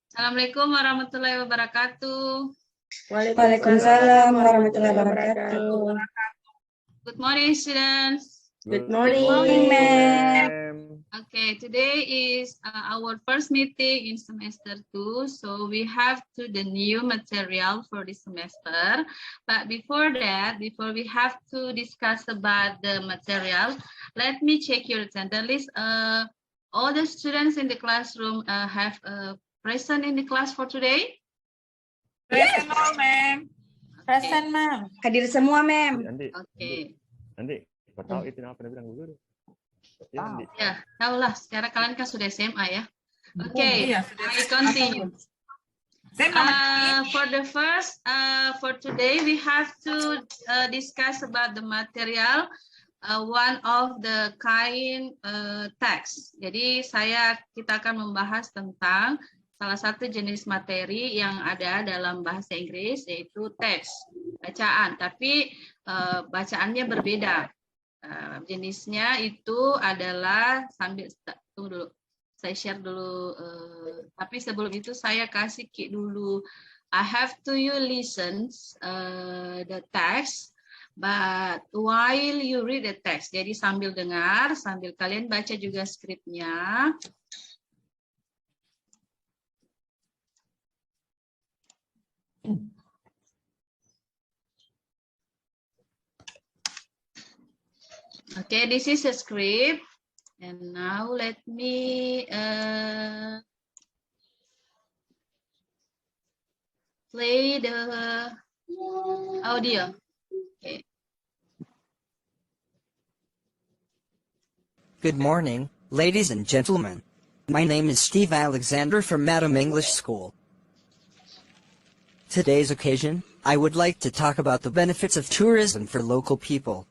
Assalamualaikum warahmatullahi wabarakatuh. Waalaikumsalam warahmatullahi wabarakatuh. Good morning, students. Good morning, ma'am. Okay, today is our first meeting in semester 2, so we have the new material for this semester. But before that, before we have to discuss about the material, let me check your attendance list. All the students in the classroom have present in the class for today? Present, ma'am. Present, ma'am. Hadir semua, ma'am. Oke. Nanti, tahu itu apa yang bilang guru? Ya, tahulah. Sekarang kalian kan sudah SMA ya. Oke, I continue. For the first, for today we have to discuss about the material, one of the kind text. Jadi kita akan membahas tentang salah satu jenis materi yang ada dalam bahasa Inggris, yaitu teks, bacaan. Tapi bacaannya berbeda. Jenisnya itu adalah, tunggu dulu, saya share dulu. Tapi sebelum itu saya kasih key dulu. I have to you listen the text, but while you read the text. Jadi sambil dengar, sambil kalian baca juga skripnya. Okay, this is a script, and now let me play the audio. Okay. Good morning, ladies and gentlemen. My name is Steve Alexander from Madam English School. Today's occasion, I would like to talk about the benefits of tourism for local people.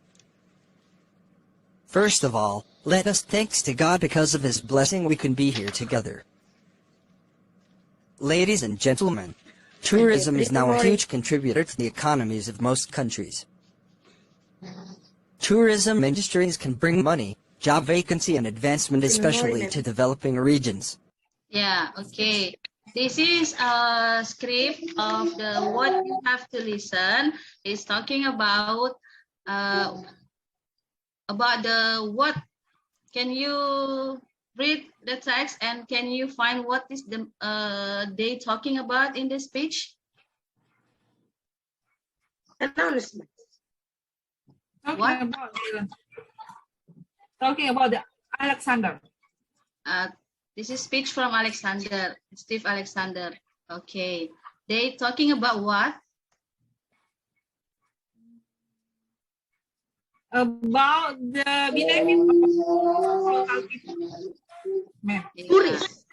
First of all, let us thanks to God because of His blessing we can be here together. Ladies and gentlemen, tourism is now a huge contributor to the economies of most countries. Tourism industries can bring money, job vacancy and advancement especially to developing regions. Yeah, okay. This is a script of the what you have to listen. It's talking about the what. Can you read the text and can you find what is the they talking about in this speech? Announcement. Talking about the Alexander. This is speech from Alexander, Steve Alexander. Okay. They talking about what? About the benefit of local people. Yeah.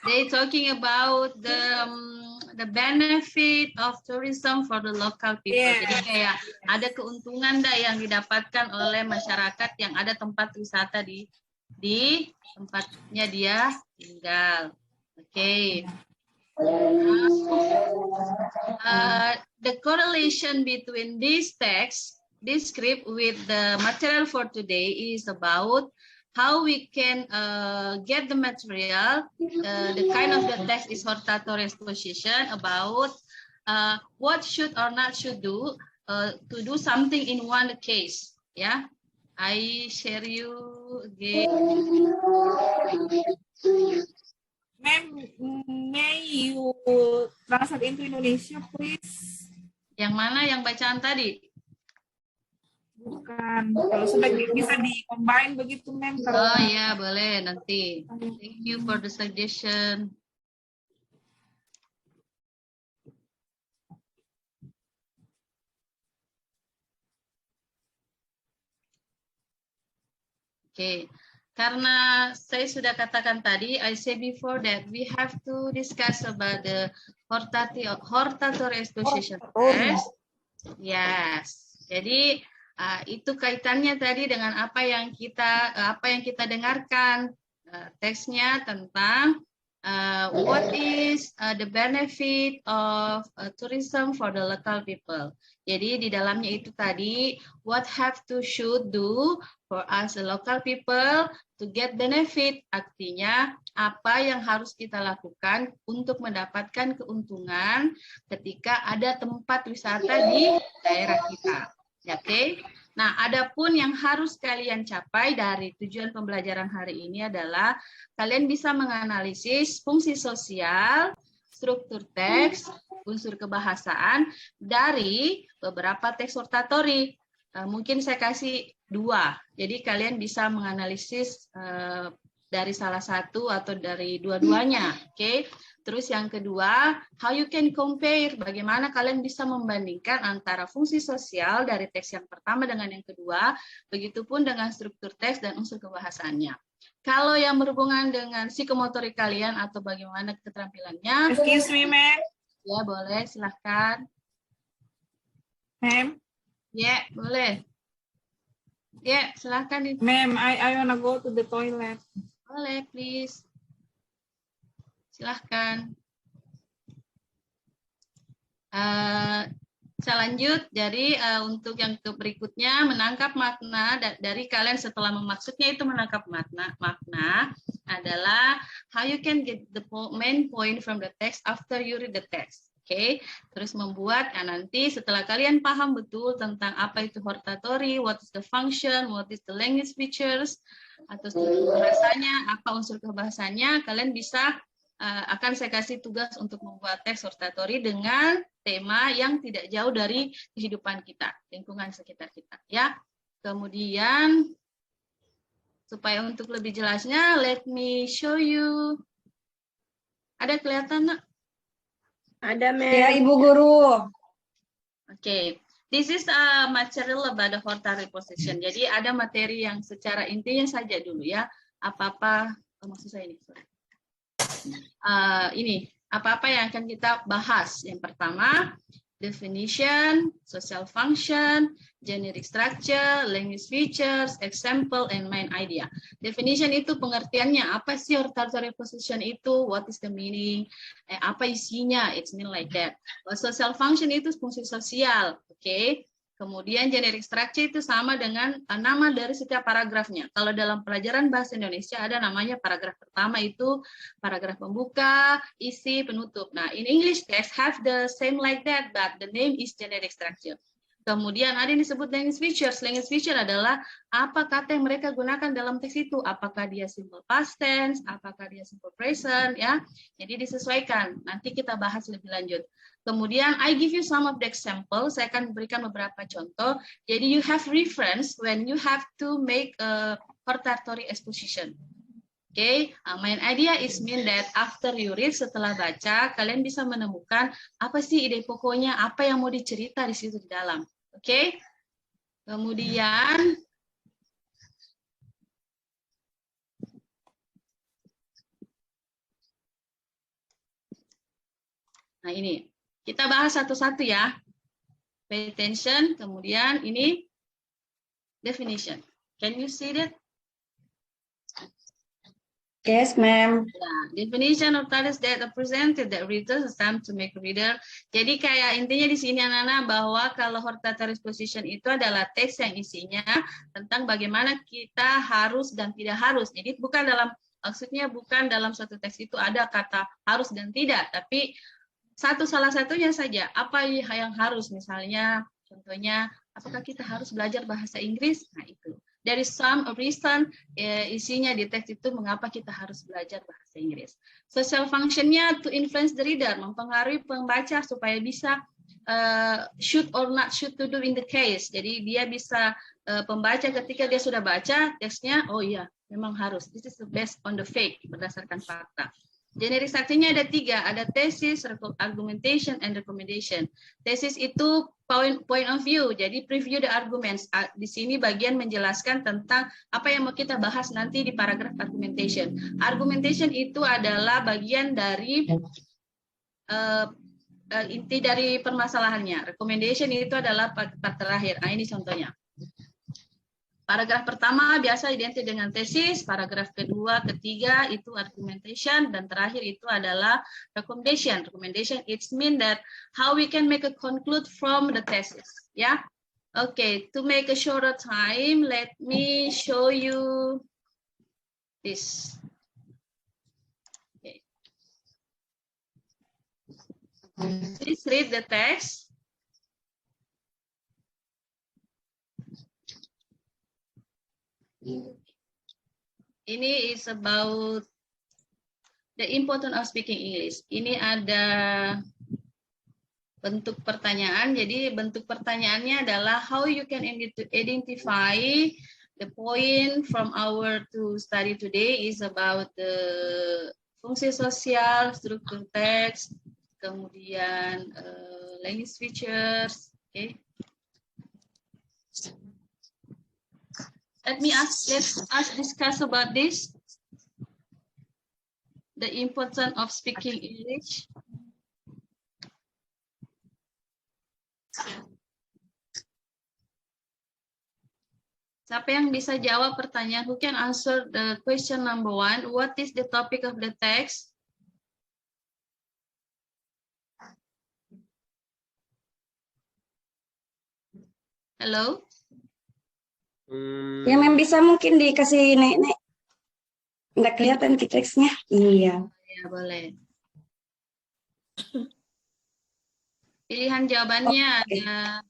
They talking about the benefit of tourism for the local people. Yeah. Jadi kayak ada keuntungan yang didapatkan oleh masyarakat yang ada tempat wisata di tempatnya dia tinggal. Okay. The correlation between this text, this script with the material for today is about how we can get the material. The kind of the text is hortatory exposition about what should or not should do to do something in one case. Yeah, I share you again. Ma'am, may you translate into Indonesia, please? Yang mana yang bacaan tadi? Bukan, kalau sudah bisa di-combine begitu, ma'am. Oh ya, boleh nanti. Thank you for the suggestion. Okay. Karena saya sudah katakan tadi, I say before that we have to discuss about the hortatory exposition test. Yes. Jadi itu kaitannya tadi dengan apa yang kita dengarkan, teksnya tentang what is the benefit of tourism for the local people. Jadi di dalamnya itu tadi what have to should do for us the local people to get benefit. Artinya apa yang harus kita lakukan untuk mendapatkan keuntungan ketika ada tempat wisata di daerah kita. Oke. Nah, adapun yang harus kalian capai dari tujuan pembelajaran hari ini adalah kalian bisa menganalisis fungsi sosial, struktur teks, unsur kebahasaan dari beberapa teks hortatori. Mungkin saya kasih 2. Jadi kalian bisa menganalisis dari salah satu atau dari dua-duanya. Oke. Terus yang kedua, how you can compare, bagaimana kalian bisa membandingkan antara fungsi sosial dari teks yang pertama dengan yang kedua, begitupun dengan struktur teks dan unsur kebahasaannya. Kalau yang berhubungan dengan psikomotorik kalian atau bagaimana keterampilannya. Excuse me, ma'am. Ya, boleh, silahkan. Ma'am. Ya, boleh. Ya, silahkan. Ma'am, I wanna go to the toilet. Boleh, please. Silahkan. Saya lanjut. Jadi untuk yang berikutnya, menangkap makna dari kalian setelah maksudnya itu menangkap makna adalah how you can get the main point from the text after you read the text. Oke, terus membuat nanti setelah kalian paham betul tentang apa itu hortatory, what is the function, what is the language features, atau struktur bahasanya, apa unsur kebahasanya, kalian bisa akan saya kasih tugas untuk membuat teks hortatory dengan tema yang tidak jauh dari kehidupan kita, lingkungan sekitar kita, ya. Kemudian supaya untuk lebih jelasnya, let me show you. Ada kelihatan, nak? Ada, Mem. Ya, Ibu Guru. Okay, this is a material about the hortatory position. Jadi ada materi yang secara intinya saja dulu ya. Apa-apa, maksud saya ini. Sorry. Ini apa-apa yang akan kita bahas. Yang pertama, definition, social function, generic structure, language features, example, and main idea. Definition itu pengertiannya, apa sih hortatory position itu, what is the meaning, apa isinya, it's mean like that. Social function itu fungsi sosial, oke. Kemudian generic structure itu sama dengan nama dari setiap paragrafnya. Kalau dalam pelajaran bahasa Indonesia ada namanya paragraf pertama itu paragraf pembuka, isi, penutup. Nah, in English text have the same like that, but the name is generic structure. Kemudian ada yang disebut language features. Language feature adalah apa kata yang mereka gunakan dalam teks itu. Apakah dia simple past tense, apakah dia simple present, ya. Jadi disesuaikan. Nanti kita bahas lebih lanjut. Kemudian I give you some of the example. Saya akan berikan beberapa contoh. Jadi you have reference when you have to make a hortatory exposition. Okay, main idea is mean that after you read, setelah baca, kalian bisa menemukan apa sih ide pokoknya, apa yang mau dicerita di situ di dalam. Oke, kemudian nah ini kita bahas satu-satu ya. Pay attention. Kemudian ini definition. Can you see that? Yes, ma'am. Definition of titles that are presented that readers attempt to make reader. Jadi kayak intinya di sini anak-anak bahwa kalau hortatory exposition itu adalah teks yang isinya tentang bagaimana kita harus dan tidak harus. Jadi maksudnya bukan dalam suatu teks itu ada kata harus dan tidak, tapi salah satunya saja apa yang harus, misalnya contohnya apakah kita harus belajar bahasa Inggris? Nah itu. There is some reason isinya di teks itu mengapa kita harus belajar bahasa Inggris. Social functionnya to influence the reader, mempengaruhi pembaca supaya bisa should or not should to do in the case. Jadi dia bisa pembaca ketika dia sudah baca teksnya, oh iya memang harus. This is the based on the fact, berdasarkan fakta. Generic structure-nya ada 3, ada thesis, argumentation, and recommendation. Thesis itu point of view, jadi preview the arguments. Di sini bagian menjelaskan tentang apa yang mau kita bahas nanti di paragraf argumentation. Argumentation itu adalah bagian dari inti dari permasalahannya. Recommendation itu adalah part terakhir. Nah ini contohnya. Paragraf pertama biasa identik dengan tesis, paragraf kedua, ketiga itu argumentation, dan terakhir itu adalah recommendation. Recommendation it mean that how we can make a conclude from the thesis, ya. Okay, to make a shorter time, let me show you this. Okay. Please read the text. Ini is about the importance of speaking English. Ini ada bentuk pertanyaan. Jadi bentuk pertanyaannya adalah how you can identify the point from our to study today is about the fungsi sosial, struktur teks, kemudian language features. Okay. Let's discuss about this. The importance of speaking English. Siapa yang bisa jawab pertanyaan? Who can answer the question number 1? What is the topic of the text? Hello? Ya, Mem, bisa mungkin dikasih nenek. Nggak kelihatan di teksnya. Iya. Ya, boleh. Pilihan jawabannya Okay. ada.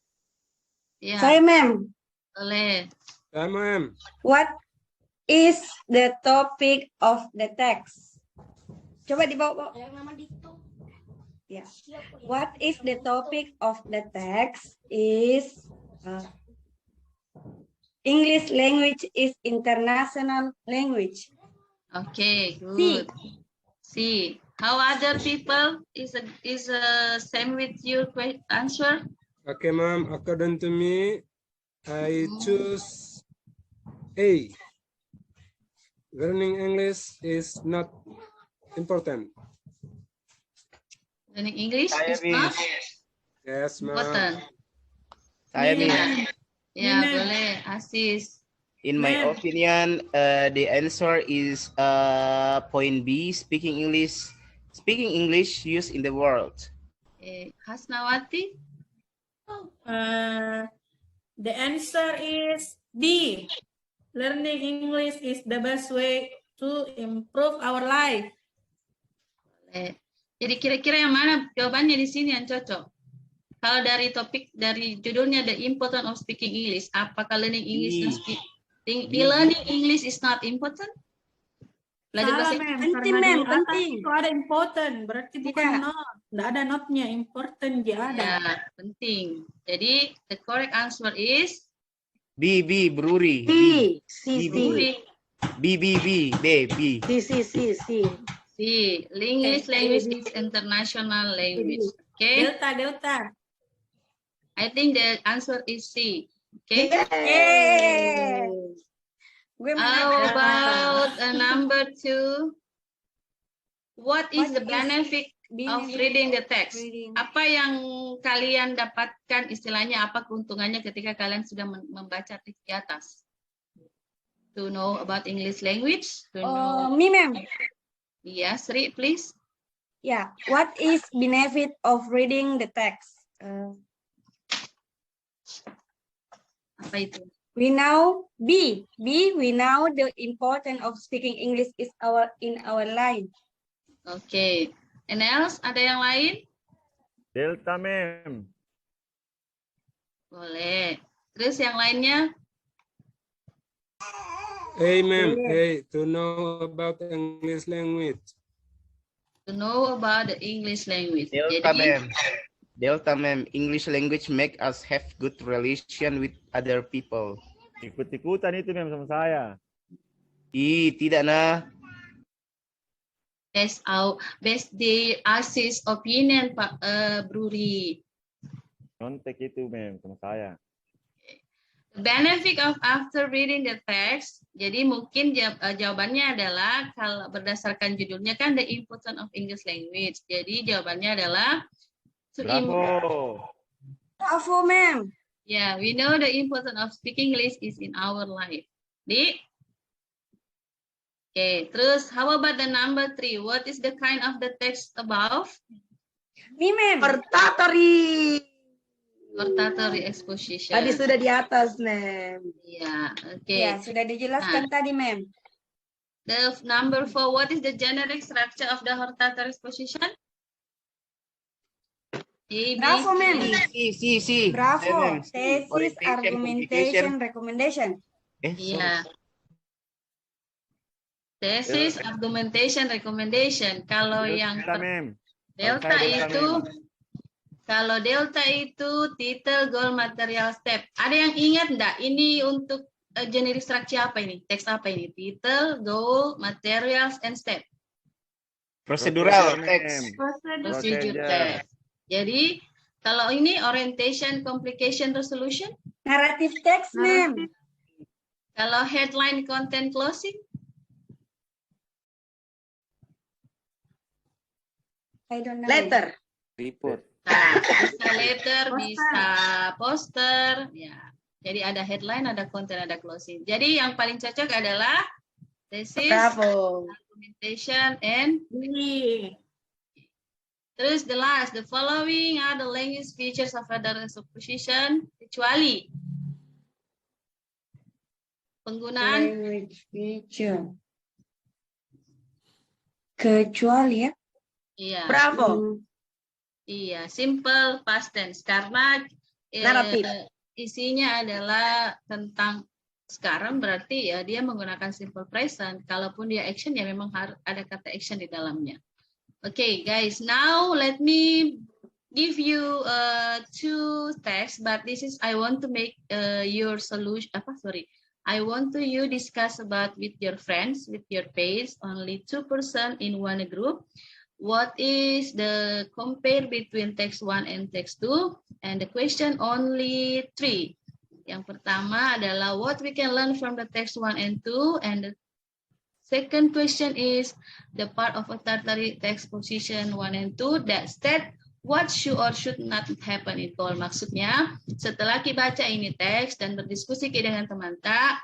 Ya, Saya, Mem. boleh. Ya, Ma'am. What is the topic of the text? Coba dibawa. Ya. What is the topic of the text is English language is international language. Okay, good. See, how other people is same with your answer? Okay, ma'am. According to me, I choose A. Learning English is not important. Learning English is not Yes, ma'am. important. Saya Min. Ya, Mina. boleh, Asis. In my Ma'am. opinion, the answer is point B. Speaking English used in the world. Hasnawati. The answer is D. Learning English is the best way to improve our life. Boleh. Jadi kira-kira yang mana jawabannya di sini yang cocok? Kalau dari topik, dari judulnya The Importance of Speaking English, apakah learning English dan learning English is not important? Belajar bahasa Inggris. Penting, Karena Mem, di atas penting. itu ada important, berarti bukan Iya. not. Nggak ada notnya, important dia ada. Ya, penting. Jadi the correct answer is B, Bruri. Si. B. C. English language is international language. Okay, Delta. I think the answer is C. Okay. Yeay. Gue How menang. about number 2? What is the benefit of reading the text? Apa yang kalian dapatkan, istilahnya apa keuntungannya ketika kalian sudah membaca teks di atas? To know about English language? To know. Me, Mem. Yes, Sri, please. Yeah. What is benefit of reading the text? Apa itu? We know we know the importance of speaking English is in our life. Okay. And else, ada yang lain? Delta, ma'am. Boleh. Terus yang lainnya? A, ma'am. A. To know about English language. To know about the English language. Delta, ma'am. English language make us have good relation with other people. Ikut-ikutan itu, ma'am, sama saya. Tidak na. Best the Asis opinion, Pak Bruri. Nontek itu, ma'am, sama saya. The benefit of after reading the text. Jadi mungkin jawabannya adalah kalau berdasarkan judulnya kan the importance of English language. Jadi jawabannya adalah Bravo. Bravo, ma'am. Yeah, we know the importance of speaking English is in our life. Okay, terus how about the number 3? What is the kind of the text above? Me, ma'am. Oratory. Hortatory exposition. Tadi sudah di atas, Mem. Ya, oke. Ya, sudah dijelaskan tadi, Mem. The number 4, what is the generic structure of the hortatory exposition? Bravo, Mem. C. Bravo. C. Thesis, Orientation, argumentation, recommendation. Iya. Thesis, argumentation, recommendation. Kalau yang delta itu, kalau delta itu title, goal, material, step. Ada yang ingat enggak? Ini untuk generic structure apa ini? Teks apa ini? Title, goal, materials, and step. Procedural text. Procedure text. Jadi kalau ini orientation, complication, resolution. Narrative text, Mem. Kalau headline, content, closing. I don't know. Letter. Report. Nah, bisa letter, bisa poster, ya. Jadi ada headline, ada content, ada closing. Jadi yang paling cocok adalah thesis, Bravo. argumentation, and terus the last, the following are the language features of other exposition, kecuali penggunaan Language feature. Kecuali ya. iya. Bravo. Iya, simple past tense karena Naratif. isinya adalah tentang sekarang, berarti ya dia menggunakan simple present. Kalaupun dia action ya memang harus ada kata action di dalamnya. Okay, guys, now let me give you two texts, but this is I want to make your solution. I want to you discuss about with your friends, with your peers, only 2% in one group. What is the compare between text 1 and text 2? And the question only 3. Yang pertama adalah what we can learn from the text 1 and 2. And the second question is the part of a tertiary text position 1 and 2 that state what should or should not happen in call. Maksudnya setelah kita baca ini teks dan berdiskusi dengan teman-teman,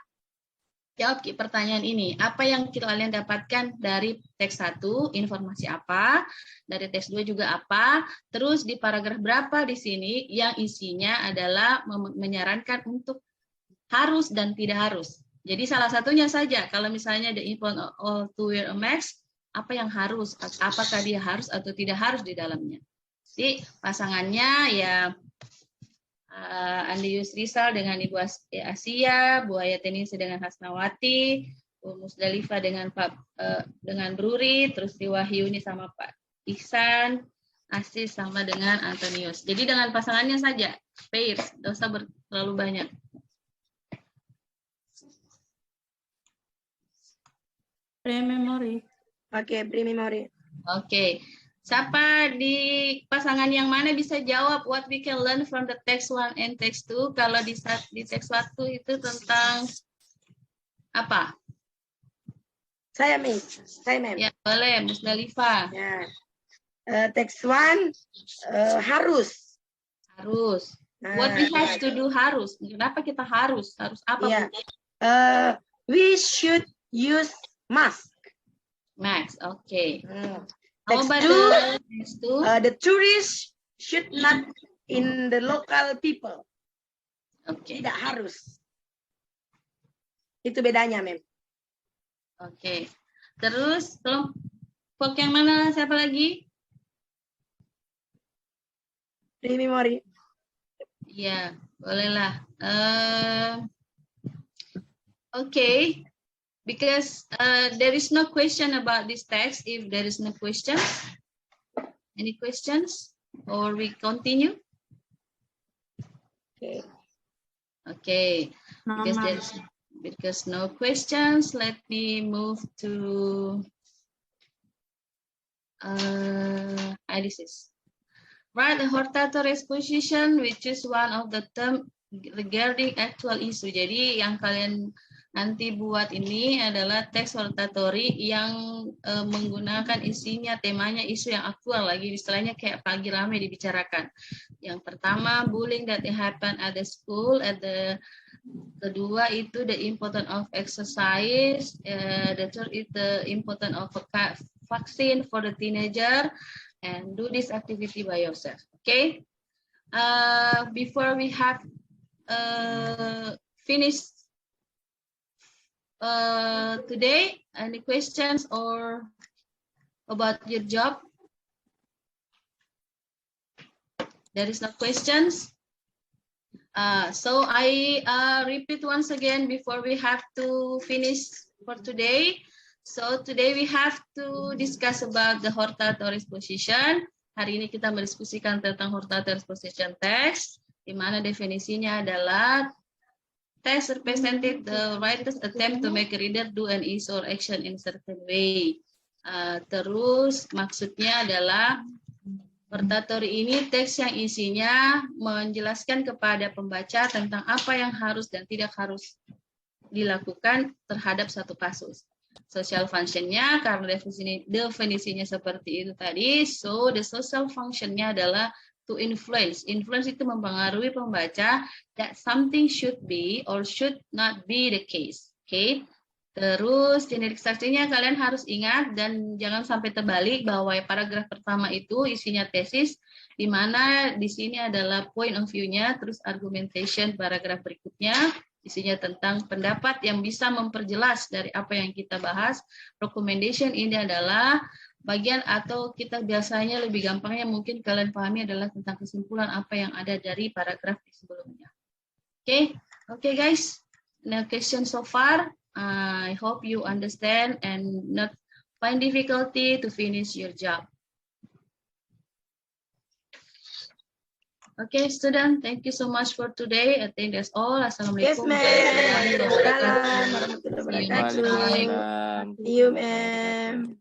jawab pertanyaan ini. Apa yang kalian dapatkan dari teks 1, informasi apa, dari teks 2 juga apa, terus di paragraf berapa di sini yang isinya adalah menyarankan untuk harus dan tidak harus. Jadi salah satunya saja, kalau misalnya the important of to wear a mask, apa yang harus, apakah dia harus atau tidak harus di dalamnya. Jadi pasangannya ya Andi Yusrisal dengan Ibu Asia, Bu Ayatenisi dengan Hasnawati, Bu Musdalifah dengan dengan Bruri, terus Di Wahyuni sama Pak Ihsan, Asis sama dengan Antonius. Jadi dengan pasangannya saja, pairs, tidak usah terlalu banyak. Pre-memory. Oke, pre-memory. Oke. Siapa di pasangan yang mana bisa jawab what we can learn from the text 1 and text 2? Kalau di text 1 itu tentang apa? Saya, Miss. Saya, Mem. Ya, boleh, Musdalifah. Ya. Text 1 harus. Harus. What we have to do harus. Kenapa kita harus? Harus apa? Ya. We should use mask. Max, oke. Text How about 2, the text 2? the tourists should not in the local people. Oke. Tidak harus. Itu bedanya, Mem. Oke. Terus kelompok yang mana? Siapa lagi? Pre-memory. Ya, bolehlah. Okay. Because there is no question about this text. If there is no question, any questions, or we continue? Okay. Okay. Because no questions, let me move to analysis. Write a hortatory exposition, which is one of the term regarding actual issue. Jadi yang kalian nanti buat ini adalah teks hortatory yang menggunakan isinya, temanya isu yang aktual, lagi istilahnya kayak pagi ramai dibicarakan. Yang pertama, bullying that happen at the school. Kedua itu the importance of exercise. The third is the importance of a vaccine for the teenager. And do this activity by yourself. Okay. before we have finished today, any questions or about your job? There is no questions. So I repeat once again before we have to finish for today. So today we have to discuss about the hortatory position. Hari ini kita mendiskusikan tentang hortatory position text, di mana definisinya adalah text represented the writer's attempt to make a reader do an is or action in certain way. Terus maksudnya adalah hortatory ini teks yang isinya menjelaskan kepada pembaca tentang apa yang harus dan tidak harus dilakukan terhadap satu kasus. Social function-nya, karena definisinya seperti itu tadi, so the social function-nya adalah to influence. Influence itu mempengaruhi pembaca that something should be or should not be the case. Okay? Terus generik structure-nya kalian harus ingat dan jangan sampai terbalik bahwa paragraf pertama itu isinya tesis, di mana di sini adalah point of view-nya, terus argumentation paragraf berikutnya isinya tentang pendapat yang bisa memperjelas dari apa yang kita bahas. Recommendation ini adalah bagian atau kita biasanya lebih gampangnya mungkin kalian pahami adalah tentang kesimpulan apa yang ada dari paragraf di sebelumnya. Okay guys, no question so far. I hope you understand and not find difficulty to finish your job. Okay, student, thank you so much for today. I think that's all. Assalamualaikum. Yes, ma'am. Waalaikumsalam warahmatullahi wabarakatuh. See you, ma'am.